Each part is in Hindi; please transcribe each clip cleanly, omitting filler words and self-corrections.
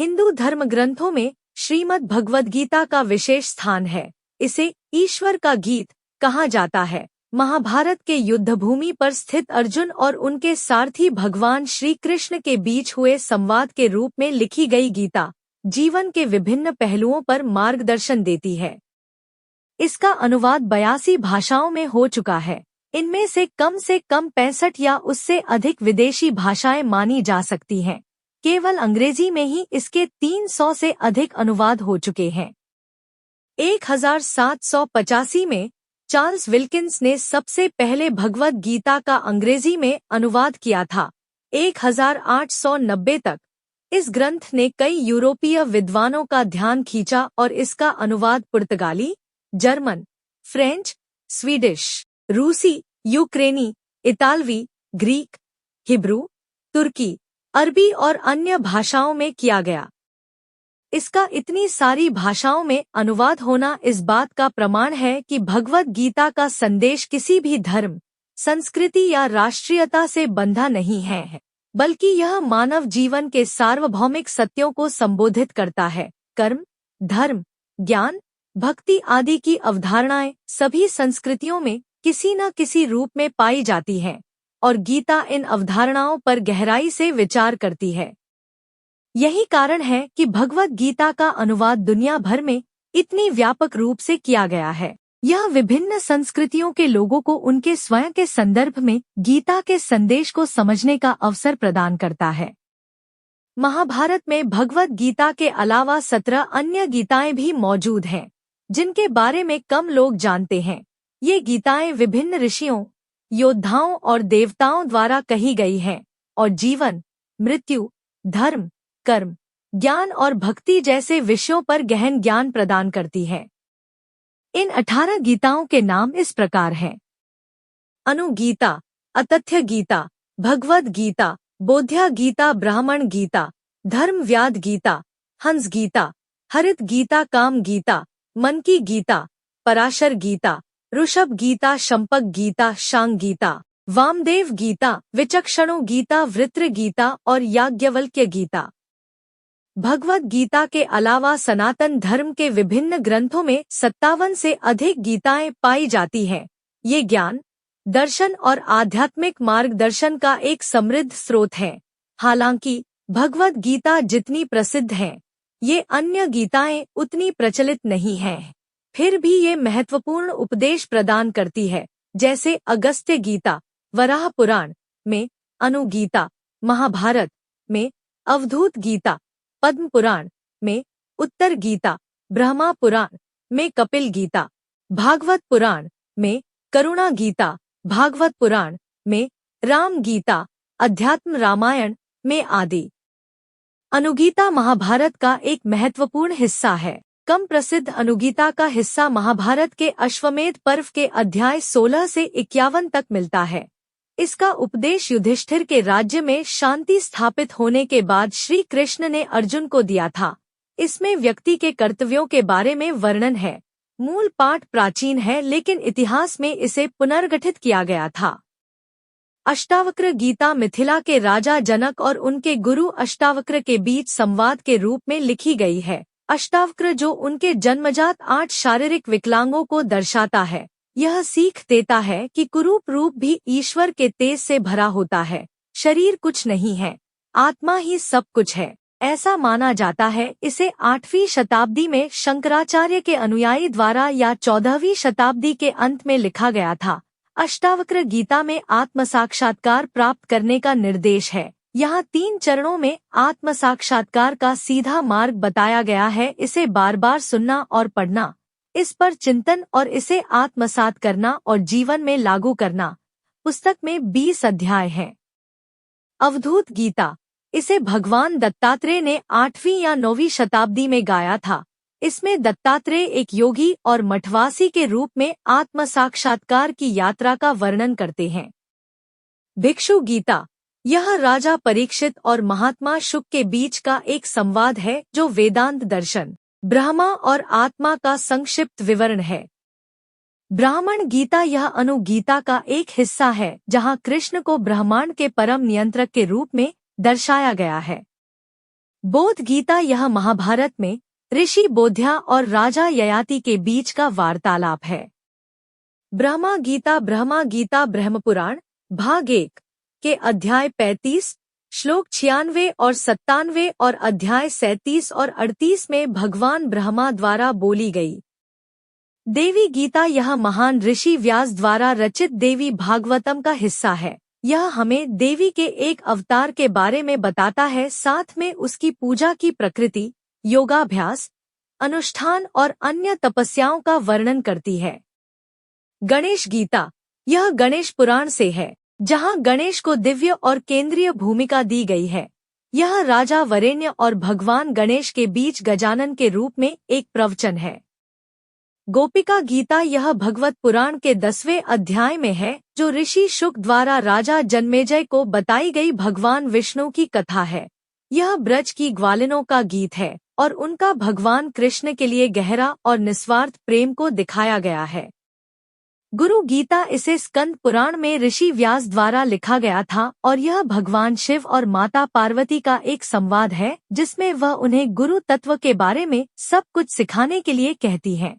हिंदू धर्म ग्रंथों में श्रीमद् भगवद गीता का विशेष स्थान है। इसे ईश्वर का गीत कहा जाता है। महाभारत के युद्धभूमि पर स्थित अर्जुन और उनके सारथी भगवान श्री कृष्ण के बीच हुए संवाद के रूप में लिखी गई गीता जीवन के विभिन्न पहलुओं पर मार्गदर्शन देती है। इसका अनुवाद 82 भाषाओं में हो चुका है। इनमें से कम 65 या उससे अधिक विदेशी भाषाएं मानी जा सकती हैं। केवल अंग्रेजी में ही इसके 300 से अधिक अनुवाद हो चुके हैं। 1785 में चार्ल्स विल्किंस ने सबसे पहले भगवद गीता का अंग्रेजी में अनुवाद किया था। 1890 तक इस ग्रंथ ने कई यूरोपीय विद्वानों का ध्यान खींचा और इसका अनुवाद पुर्तगाली, जर्मन, फ्रेंच, स्वीडिश, रूसी, यूक्रेनी, इतालवी, ग्रीक, हिब्रू, तुर्की, अरबी और अन्य भाषाओं में किया गया। इसका इतनी सारी भाषाओं में अनुवाद होना इस बात का प्रमाण है कि भगवद गीता का संदेश किसी भी धर्म, संस्कृति या राष्ट्रीयता से बंधा नहीं है, बल्कि यह मानव जीवन के सार्वभौमिक सत्यों को संबोधित करता है। कर्म, धर्म, ज्ञान, भक्ति आदि की अवधारणाएं सभी संस्कृतियों में किसी न किसी रूप में पाई जाती हैं और गीता इन अवधारणाओं पर गहराई से विचार करती है। यही कारण है कि भगवद गीता का अनुवाद दुनिया भर में इतनी व्यापक रूप से किया गया है। यह विभिन्न संस्कृतियों के लोगों को उनके स्वयं के संदर्भ में गीता के संदेश को समझने का अवसर प्रदान करता है। महाभारत में भगवद गीता के अलावा 17 अन्य गीताएं भी मौजूद हैं, जिनके बारे में कम लोग जानते हैं। ये गीताएं विभिन्न ऋषियों, योद्धाओं और देवताओं द्वारा कही गई हैं और जीवन, मृत्यु, धर्म, कर्म, ज्ञान और भक्ति जैसे विषयों पर गहन ज्ञान प्रदान करती है। इन 18 गीताओं के नाम इस प्रकार हैं: अनुगीता, अतथ्य गीता, भगवद गीता, बोध्य गीता, ब्राह्मण गीता, धर्म व्याद गीता, हंस गीता, हरित गीता, काम गीता, मन की गीता, पराशर गीता, ऋषभ गीता, शंपक गीता, शांग गीता, वामदेव गीता, विचक्षणो गीता, वृत्र गीता और याज्ञवल्क्य गीता। भगवद गीता के अलावा सनातन धर्म के विभिन्न ग्रंथों में 57 से अधिक गीताएं पाई जाती हैं। ये ज्ञान, दर्शन और आध्यात्मिक मार्गदर्शन का एक समृद्ध स्रोत है। हालांकि भगवद गीता जितनी प्रसिद्ध है, ये अन्य गीताएं उतनी प्रचलित नहीं हैं। फिर भी ये महत्वपूर्ण उपदेश प्रदान करती है, जैसे अगस्त्य गीता वराह पुराण में, अनुगीता महाभारत में, अवधूत गीता पद्म पुराण में, उत्तर गीता ब्रह्मा पुराण में, कपिल गीता भागवत पुराण में, करुणा गीता भागवत पुराण में, राम गीता अध्यात्म रामायण में आदि। अनुगीता महाभारत का एक महत्वपूर्ण हिस्सा है। कम प्रसिद्ध अनुगीता का हिस्सा महाभारत के अश्वमेध पर्व के अध्याय 16 से 51 तक मिलता है। इसका उपदेश युधिष्ठिर के राज्य में शांति स्थापित होने के बाद श्री कृष्ण ने अर्जुन को दिया था। इसमें व्यक्ति के कर्तव्यों के बारे में वर्णन है। मूल पाठ प्राचीन है, लेकिन इतिहास में इसे पुनर्गठित किया गया था। अष्टावक्र गीता मिथिला के राजा जनक और उनके गुरु अष्टावक्र के बीच संवाद के रूप में लिखी गई है। अष्टावक्र जो उनके जन्मजात 8 शारीरिक विकलांगों को दर्शाता है। यह सीख देता है कि कुरूप रूप भी ईश्वर के तेज से भरा होता है। शरीर कुछ नहीं है, आत्मा ही सब कुछ है, ऐसा माना जाता है। इसे 8वीं शताब्दी में शंकराचार्य के अनुयायी द्वारा या 14वीं शताब्दी के अंत में लिखा गया था। अष्टावक्र गीता में आत्म साक्षात्कार प्राप्त करने का निर्देश है। यहाँ 3 चरणों में आत्म साक्षात्कार का सीधा मार्ग बताया गया है। इसे बार बार सुनना और पढ़ना, इस पर चिंतन और इसे आत्मसात करना और जीवन में लागू करना। पुस्तक में 20 अध्याय हैं। अवधूत गीता, इसे भगवान दत्तात्रेय ने 8वीं या 9वीं शताब्दी में गाया था। इसमें दत्तात्रेय एक योगी और मठवासी के रूप में आत्म साक्षात्कार की यात्रा का वर्णन करते हैं। भिक्षु गीता, यह राजा परीक्षित और महात्मा शुक के बीच का एक संवाद है जो वेदांत दर्शन, ब्रह्मा और आत्मा का संक्षिप्त विवरण है। ब्राह्मण गीता, यह अनुगीता का एक हिस्सा है जहाँ कृष्ण को ब्रह्मांड के परम नियंत्रक के रूप में दर्शाया गया है। बोध गीता यह महाभारत में ऋषि बोध्या और राजा ययाति के बीच का वार्तालाप है। ब्रह्मा गीता ब्रह्मपुराण भाग 1 के अध्याय 35 श्लोक 96 और 97 और अध्याय 37 और 38 में भगवान ब्रह्मा द्वारा बोली गई देवी गीता यह महान ऋषि व्यास द्वारा रचित देवी भागवतम का हिस्सा है। यह हमें देवी के एक अवतार के बारे में बताता है, साथ में उसकी पूजा की प्रकृति, योगाभ्यास, अनुष्ठान और अन्य तपस्याओं का वर्णन करती है। गणेश गीता यह गणेश पुराण से है, जहां गणेश को दिव्य और केंद्रीय भूमिका दी गई है। यह राजा वरेण्य और भगवान गणेश के बीच गजानन के रूप में एक प्रवचन है। गोपिका गीता यह भगवत पुराण के 10वें अध्याय में है, जो ऋषि शुक द्वारा राजा जन्मेजय को बताई गई भगवान विष्णु की कथा है। यह ब्रज की ग्वालिनों का गीत है और उनका भगवान कृष्ण के लिए गहरा और निस्वार्थ प्रेम को दिखाया गया है। गुरु गीता इसे स्कंद पुराण में ऋषि व्यास द्वारा लिखा गया था और यह भगवान शिव और माता पार्वती का एक संवाद है, जिसमें वह उन्हें गुरु तत्व के बारे में सब कुछ सिखाने के लिए कहती हैं।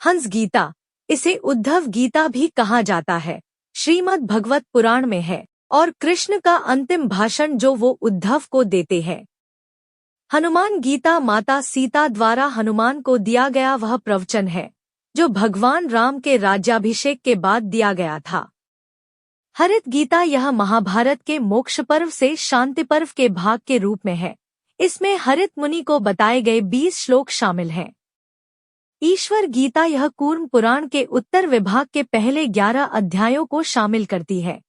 हंस गीता इसे उद्धव गीता भी कहा जाता है, श्रीमद् भगवत पुराण में है और कृष्ण का अंतिम भाषण जो वो उद्धव को देते हैं। हनुमान गीता माता सीता द्वारा हनुमान को दिया गया वह प्रवचन है, जो भगवान राम के राज्याभिषेक के बाद दिया गया था। हरित गीता यह महाभारत के मोक्ष पर्व से शांति पर्व के भाग के रूप में है। इसमें हरित मुनि को बताए गए 20 श्लोक शामिल हैं। ईश्वर गीता यह कूर्म पुराण के उत्तर विभाग के पहले 11 अध्यायों को शामिल करती है।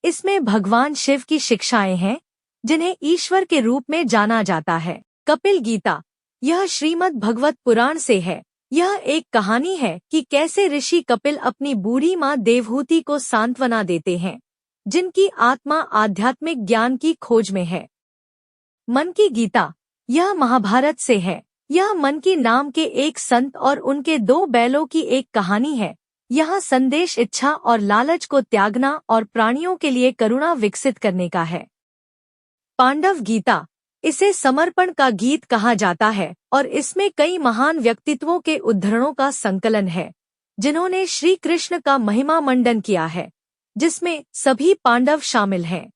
इसमें भगवान शिव की शिक्षाएं हैं, जिन्हें ईश्वर के रूप में जाना जाता है। कपिल गीता यह श्रीमद् भगवत पुराण से है। यह एक कहानी है कि कैसे ऋषि कपिल अपनी बूढ़ी माँ देवहूति को सांत्वना देते हैं, जिनकी आत्मा आध्यात्मिक ज्ञान की खोज में है। मन की गीता यह महाभारत से है। यह मन की नाम के एक संत और उनके 2 बैलों की एक कहानी है। यहाँ संदेश इच्छा और लालच को त्यागना और प्राणियों के लिए करुणा विकसित करने का है। पांडव गीता इसे समर्पण का गीत कहा जाता है और इसमें कई महान व्यक्तित्वों के उद्धरणों का संकलन है, जिन्होंने श्री कृष्ण का महिमा मंडन किया है, जिसमें सभी पांडव शामिल हैं।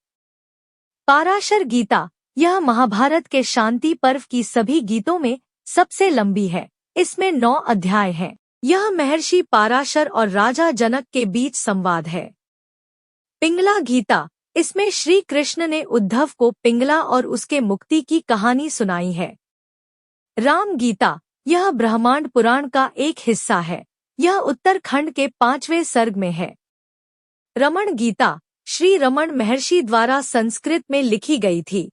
पाराशर गीता यह महाभारत के शांति पर्व की सभी गीतों में सबसे लंबी है। इसमें 9 अध्याय हैं। यह महर्षि पाराशर और राजा जनक के बीच संवाद है। पिंगला गीता इसमें श्री कृष्ण ने उद्धव को पिंगला और उसके मुक्ति की कहानी सुनाई है। राम गीता यह ब्रह्मांड पुराण का एक हिस्सा है। यह उत्तरखंड के 5वें सर्ग में है। रमण गीता श्री रमण महर्षि द्वारा संस्कृत में लिखी गई थी।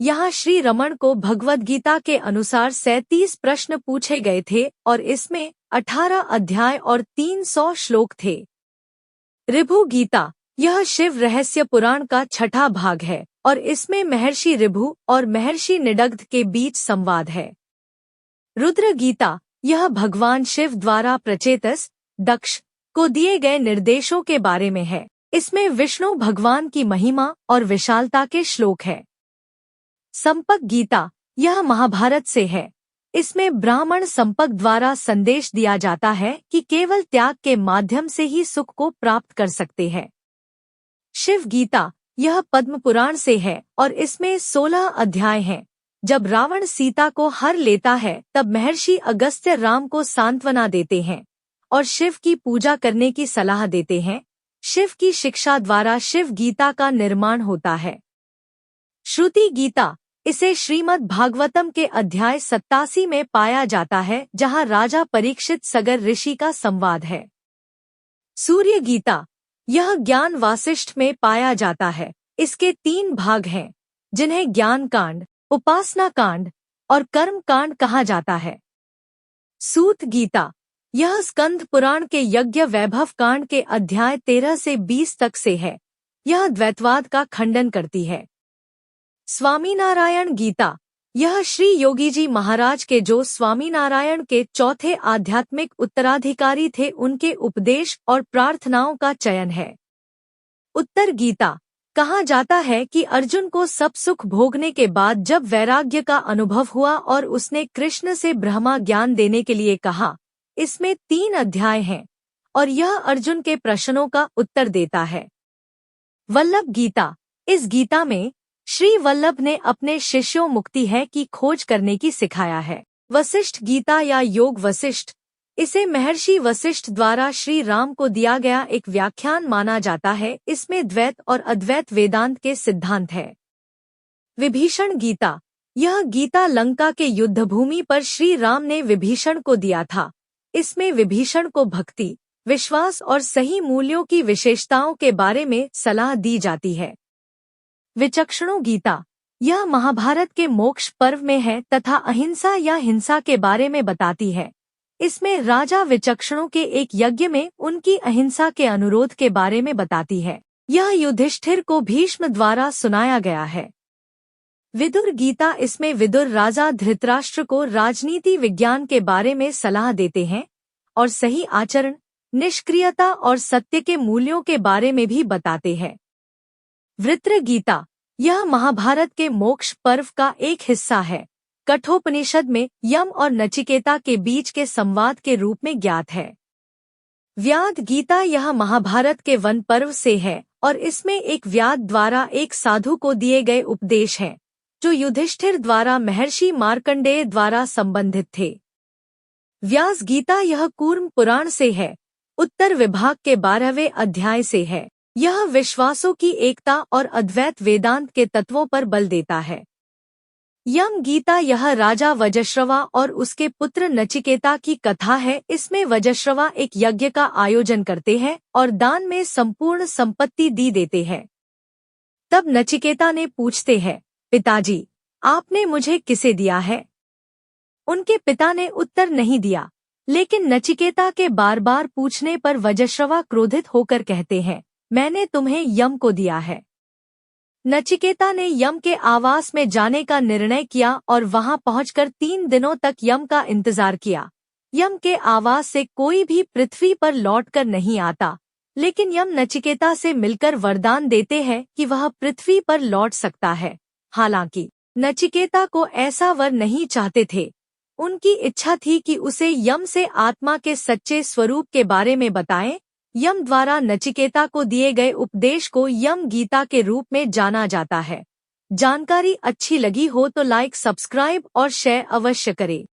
यहाँ श्री रमण को भगवद गीता के अनुसार 37 प्रश्न पूछे गए थे और इसमें 18 अध्याय और 300 श्लोक थे। ऋभु गीता यह शिव रहस्य पुराण का 6ठा भाग है और इसमें महर्षि ऋभु और महर्षि निडग्ध के बीच संवाद है। रुद्र गीता यह भगवान शिव द्वारा प्रचेतस दक्ष को दिए गए निर्देशों के बारे में है। इसमें विष्णु भगवान की महिमा और विशालता के श्लोक है। संपक गीता यह महाभारत से है। इसमें ब्राह्मण संपक द्वारा संदेश दिया जाता है कि केवल त्याग के माध्यम से ही सुख को प्राप्त कर सकते हैं। शिव गीता यह पद्म पुराण से है और इसमें 16 अध्याय हैं। जब रावण सीता को हर लेता है, तब महर्षि अगस्त्य राम को सांत्वना देते हैं और शिव की पूजा करने की सलाह देते हैं। शिव की शिक्षा द्वारा शिव गीता का निर्माण होता है। श्रुति गीता इसे श्रीमद् भागवतम के अध्याय 87 में पाया जाता है, जहां राजा परीक्षित सगर ऋषि का संवाद है। सूर्य गीता यह ज्ञान वासिष्ठ में पाया जाता है। इसके 3 भाग हैं, जिन्हें ज्ञान कांड, उपासना कांड और कर्म कांड कहा जाता है। सूत गीता यह स्कंद पुराण के यज्ञ वैभव कांड के अध्याय 13 से 20 तक से है। यह द्वैतवाद का खंडन करती है। स्वामीनारायण गीता यह श्री योगी जी महाराज के, जो स्वामीनारायण के चौथे आध्यात्मिक उत्तराधिकारी थे, उनके उपदेश और प्रार्थनाओं का चयन है। उत्तर गीता कहा जाता है कि अर्जुन को सब सुख भोगने के बाद जब वैराग्य का अनुभव हुआ और उसने कृष्ण से ब्रह्मा ज्ञान देने के लिए कहा। इसमें 3 अध्याय हैं और यह अर्जुन के प्रश्नों का उत्तर देता है। वल्लभ गीता। इस गीता में श्री वल्लभ ने अपने शिष्यों मुक्ति है की खोज करने की सिखाया है। वशिष्ठ गीता या योग वशिष्ठ, इसे महर्षि वशिष्ठ द्वारा श्री राम को दिया गया एक व्याख्यान माना जाता है। इसमें द्वैत और अद्वैत वेदांत के सिद्धांत है। विभीषण गीता। यह गीता लंका के युद्धभूमि पर श्री राम ने विभीषण को दिया था। इसमें विभीषण को भक्ति, विश्वास और सही मूल्यों की विशेषताओं के बारे में सलाह दी जाती है। विचक्षणो गीता। यह महाभारत के मोक्ष पर्व में है तथा अहिंसा या हिंसा के बारे में बताती है। इसमें राजा विचक्षणों के एक यज्ञ में उनकी अहिंसा के अनुरोध के बारे में बताती है। यह युधिष्ठिर को भीष्म द्वारा सुनाया गया है। विदुर गीता। इसमें विदुर राजा धृतराष्ट्र को राजनीति विज्ञान के बारे में सलाह देते हैं और सही आचरण, निष्क्रियता और सत्य के मूल्यों के बारे में भी बताते हैं। वृत्र गीता। यह महाभारत के मोक्ष पर्व का एक हिस्सा है। कठोपनिषद में यम और नचिकेता के बीच के संवाद के रूप में ज्ञात है। व्याद गीता। यह महाभारत के वन पर्व से है और इसमें एक व्याद द्वारा एक साधु को दिए गए उपदेश हैं, जो युधिष्ठिर द्वारा महर्षि मार्कंडेय द्वारा संबंधित थे। व्यास गीता। यह कूर्म पुराण से है। उत्तर विभाग के 12वें अध्याय से है। यह विश्वासों की एकता और अद्वैत वेदांत के तत्वों पर बल देता है। यम गीता। यह राजा वज्रश्रवा और उसके पुत्र नचिकेता की कथा है। इसमें वज्रश्रवा एक यज्ञ का आयोजन करते हैं और दान में संपूर्ण संपत्ति दी देते हैं। तब नचिकेता ने पूछते हैं, पिताजी, आपने मुझे किसे दिया है? उनके पिता ने उत्तर नहीं दिया, लेकिन नचिकेता के बार बार पूछने पर वज्रश्रवा क्रोधित होकर कहते हैं, मैंने तुम्हें यम को दिया है। नचिकेता ने यम के आवास में जाने का निर्णय किया और वहां पहुंचकर 3 दिनों तक यम का इंतजार किया। यम के आवास से कोई भी पृथ्वी पर लौटकर नहीं आता, लेकिन यम नचिकेता से मिलकर वरदान देते हैं कि वह पृथ्वी पर लौट सकता है। हालांकि नचिकेता को ऐसा वर नहीं चाहते थे। उनकी इच्छा थी कि उसे यम से आत्मा के सच्चे स्वरूप के बारे में बताएं। यम द्वारा नचिकेता को दिए गए उपदेश को यम गीता के रूप में जाना जाता है। जानकारी अच्छी लगी हो तो लाइक, सब्सक्राइब और शेयर अवश्य करें।